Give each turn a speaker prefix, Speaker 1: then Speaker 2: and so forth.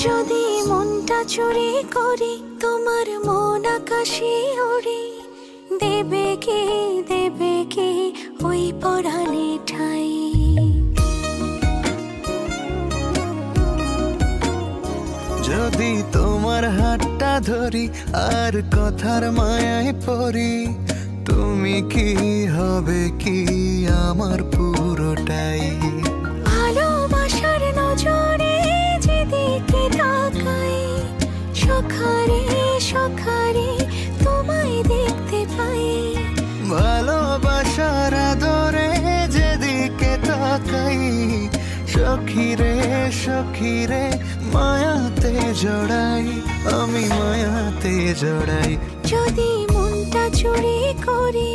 Speaker 1: যদি মনটা চুরি করি তোমার মন আকাশে ওড়ে, দেবে কি ওই পরাণে ঠাই।
Speaker 2: যদি তোমার হাতটা ধরি আর কথার মায়ায় পড়ি, তুমি কি হবে কি আমার পুরোটাই।
Speaker 1: ভালোবাসার নজরে যেদিকে তাকাই, সখারে সখারে তোমায় দেখতে পাই।
Speaker 2: ভালোবাসার আদরে যেদিকে তাকাই, সখিরে সখিরে মায়াতে জড়াই, আমি মায়াতে জড়াই।
Speaker 1: যদি মনটা চুরি করি